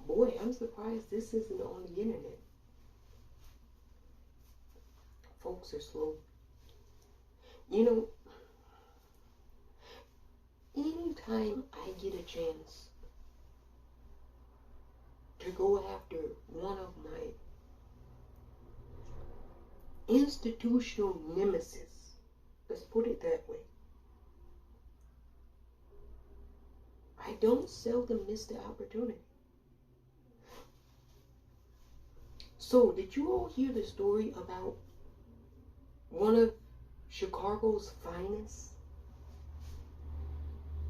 Boy, I'm surprised this isn't on the internet. Folks are slow. You know, anytime I get a chance to go after one of my institutional nemesis, let's put it that way, I don't seldom miss the opportunity. So, did you all hear the story about one of Chicago's finest?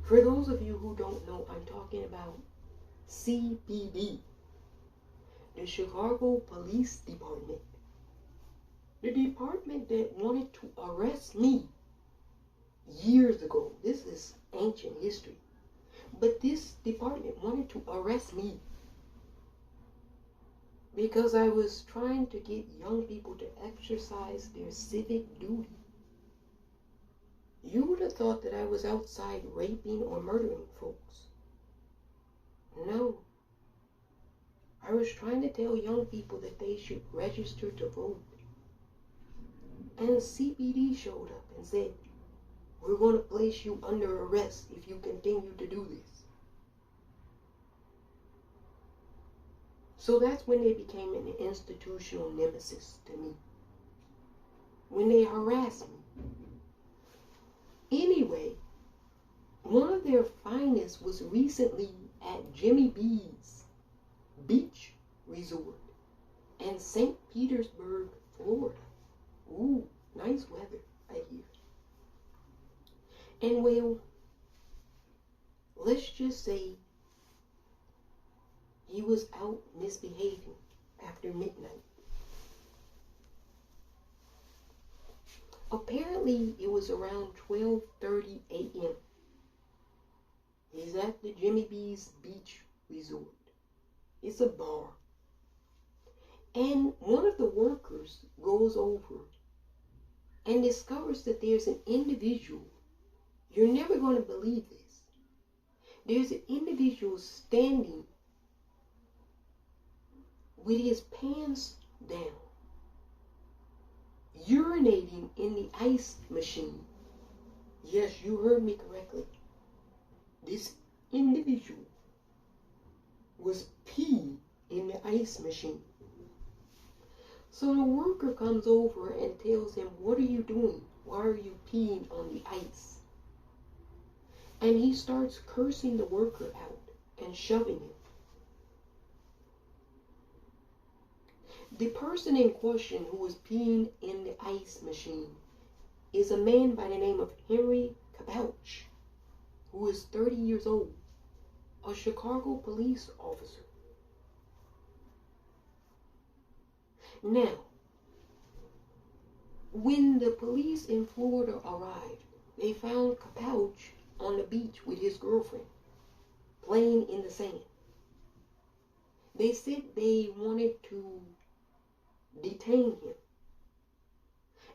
For those of you who don't know, I'm talking about CPD, the Chicago Police Department. The department that wanted to arrest me years ago. This is ancient history. But this department wanted to arrest me because I was trying to get young people to exercise their civic duty. You would have thought that I was outside raping or murdering folks. No. I was trying to tell young people that they should register to vote. And CPD showed up and said, we're going to place you under arrest if you continue to do this. So that's when they became an institutional nemesis to me. When they harassed me. Anyway, one of their finest was recently at Jimmy B's Beach Resort in St. Petersburg, Florida. Ooh, nice weather, I hear. And well, let's just say he was out misbehaving after midnight. Apparently, it was around 12:30 a.m. He's at the Jimmy B's Beach Resort. It's a bar. And one of the workers goes over and discovers that there's an individual. You're never going to believe this. There's an individual standing with his pants down, urinating in the ice machine. Yes, you heard me correctly. This individual was peeing in the ice machine. So the worker comes over and tells him, what are you doing? Why are you peeing on the ice? And he starts cursing the worker out and shoving him. The person in question who was peeing in the ice machine is a man by the name of Henry Kabouch, who is 30 years old, a Chicago police officer. Now, when the police in Florida arrived, they found Kabouch on the beach with his girlfriend, playing in the sand. They said they wanted to detain him.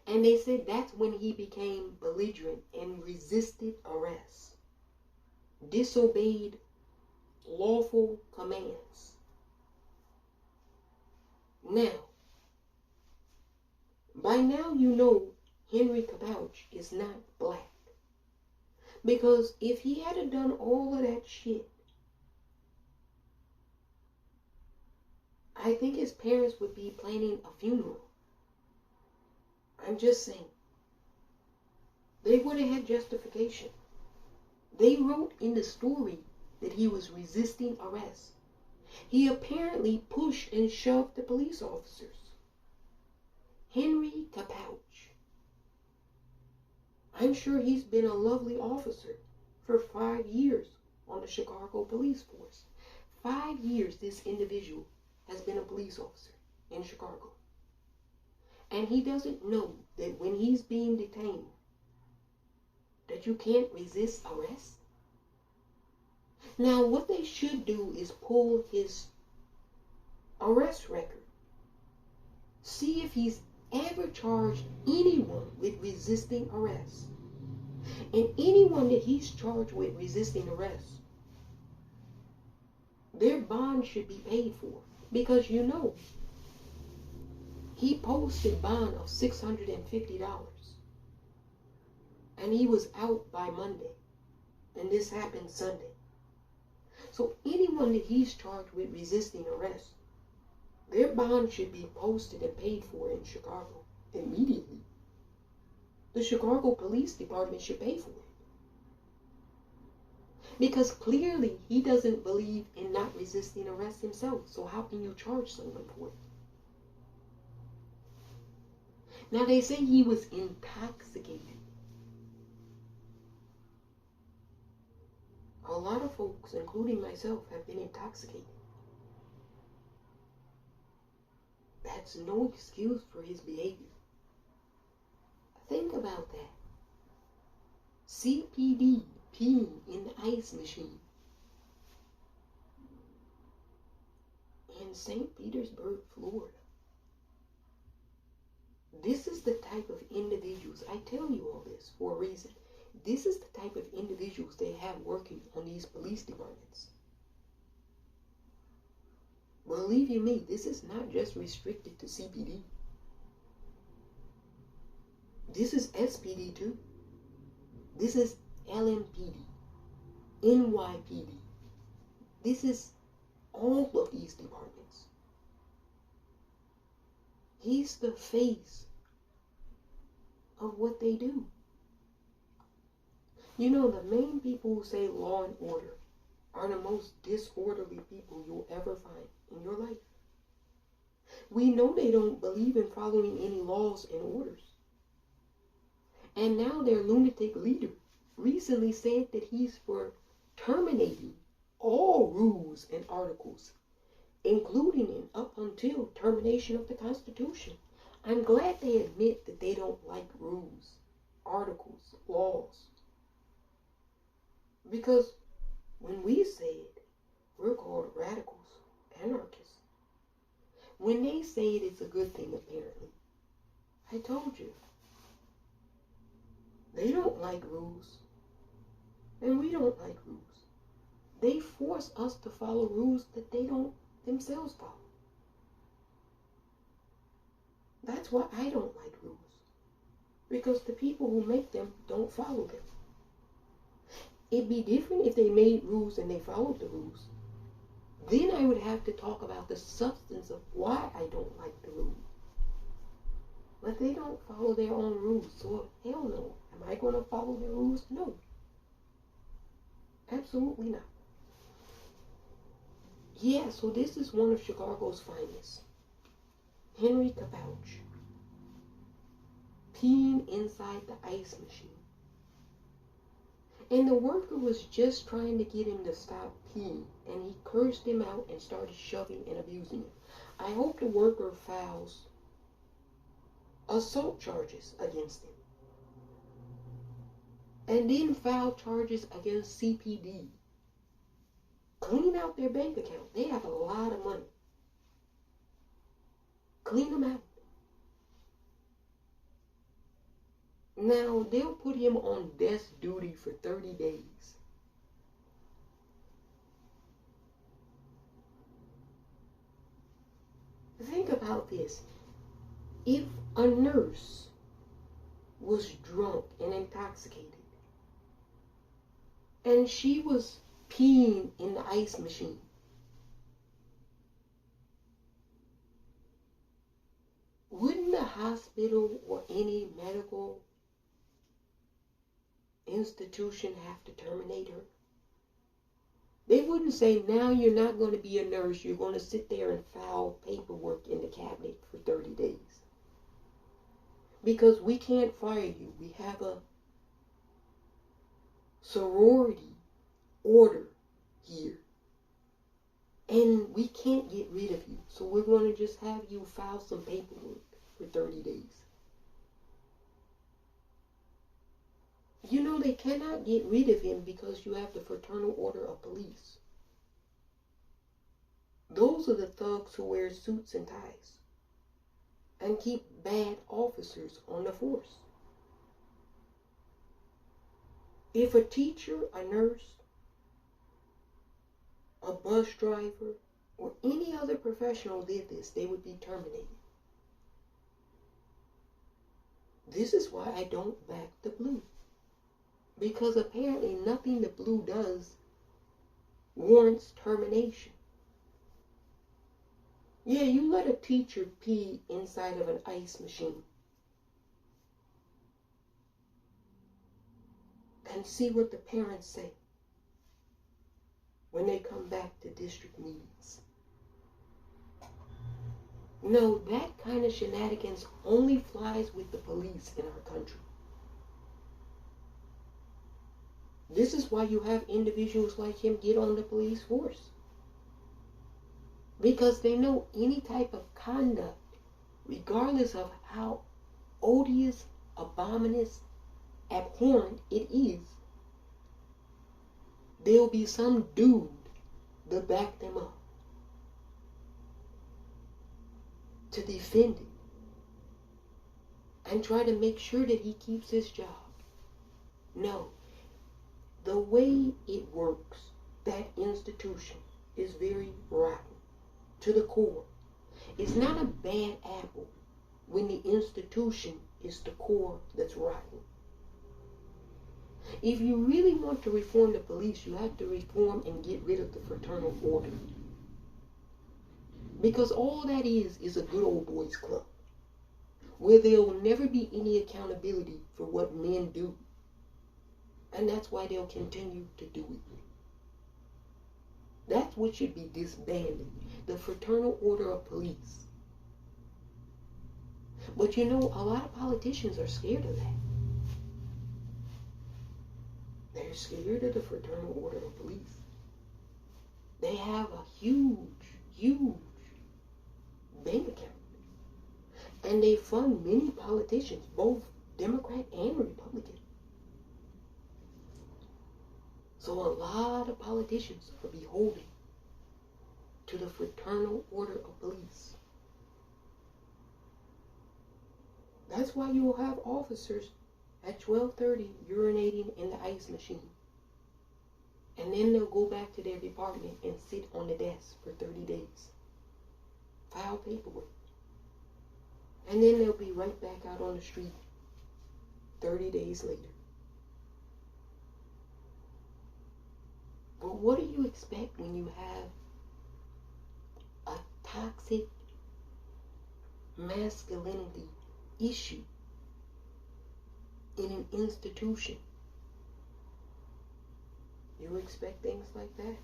And they said that's when he became belligerent and resisted arrest, disobeyed lawful commands. Now, by now you know Henry Kabouch is not black. Because if he had done all of that shit, I think his parents would be planning a funeral. I'm just saying. They would have had justification. They wrote in the story that he was resisting arrest. He apparently pushed and shoved the police officers. Henry Kabouch. I'm sure he's been a lovely officer for 5 years on the Chicago police force. 5 years this individual has been a police officer in Chicago. And he doesn't know that when he's being detained, that you can't resist arrest. Now, what they should do is pull his arrest record. See if he's ever charged anyone with resisting arrest. And anyone that he's charged with resisting arrest, their bond should be paid for. Because he posted bond of $650. And he was out by Monday. And this happened Sunday. So anyone that he's charged with resisting arrest, their bond should be posted and paid for in Chicago immediately. The Chicago Police Department should pay for it. Because clearly he doesn't believe in not resisting arrest himself. So how can you charge someone for it? Now they say he was intoxicated. A lot of folks, including myself, have been intoxicated. That's no excuse for his behavior. Think about that. CPD peeing in the ice machine in St. Petersburg, Florida. This is the type of individuals, I tell you all this for a reason. This is the type of individuals they have working on these police departments. Believe you me, this is not just restricted to CPD. This is SPD too. This is LMPD, NYPD. This is all of these departments. He's the face of what they do. You know, the main people who say law and order are the most disorderly people you'll ever find in your life. We know they don't believe in following any laws and orders. And now their lunatic leader recently said that he's for terminating all rules and articles, including and up until termination of the Constitution. I'm glad they admit that they don't like rules, articles, laws. Because when we say it, we're called radicals, anarchists. When they say it, it's a good thing, apparently. I told you. They don't like rules. And we don't like rules. They force us to follow rules that they don't themselves follow. That's why I don't like rules. Because the people who make them don't follow them. It'd be different if they made rules and they followed the rules. Then I would have to talk about the substance of why I don't like the rules. But they don't follow their own rules, so hell no. Am I going to follow their rules? No. Absolutely not. Yeah, so this is one of Chicago's finest. Henry Capouch. Peeing inside the ice machine. And the worker was just trying to get him to stop peeing, and he cursed him out and started shoving and abusing him. I hope the worker files assault charges against him. And then file charges against CPD. Clean out their bank account. They have a lot of money. Clean them out. Now, they'll put him on desk duty for 30 days. Think about this. If a nurse was drunk and intoxicated, and she was peeing in the ice machine, wouldn't the hospital or any medical institution have to terminate her? They wouldn't say, now you're not going to be a nurse, you're going to sit there and file paperwork in the cabinet for 30 days. Because we can't fire you. We have a sorority order here. And we can't get rid of you. So we're going to just have you file some paperwork for 30 days. You know, they cannot get rid of him because you have the Fraternal Order of Police. Those are the thugs who wear suits and ties and keep bad officers on the force. If a teacher, a nurse, a bus driver, or any other professional did this, they would be terminated. This is why I don't back the blue. Because apparently nothing the blue does warrants termination. Yeah, you let a teacher pee inside of an ice machine and see what the parents say when they come back to district meetings. No, that kind of shenanigans only flies with the police in our country. This is why you have individuals like him get on the police force. Because they know any type of conduct, regardless of how odious, abominous, abhorrent it is, there'll be some dude to back them up, to defend it, and try to make sure that he keeps his job. No. The way it works, that institution is very rotten to the core. It's not a bad apple when the institution is the core that's rotten. If you really want to reform the police, you have to reform and get rid of the fraternal order. Because all that is a good old boys club, where there will never be any accountability for what men do. And that's why they'll continue to do it. That's what should be disbanded. The Fraternal Order of Police. But you know, a lot of politicians are scared of that. They're scared of the Fraternal Order of Police. They have a huge, huge bank account. And they fund many politicians, both Democrat and Republican. So a lot of politicians are beholden to the Fraternal Order of Police. That's why you will have officers at 12:30 urinating in the ice machine. And then they'll go back to their department and sit on the desk for 30 days. File paperwork. And then they'll be right back out on the street 30 days later. But what do you expect when you have a toxic masculinity issue in an institution? You expect things like that?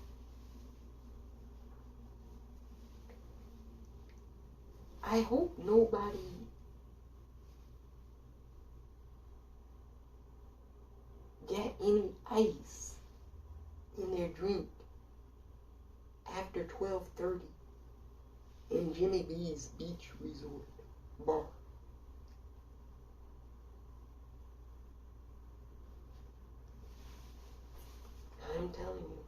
I hope nobody get any ice in their drink after 12:30 in Jimmy B's Beach Resort bar. I'm telling you.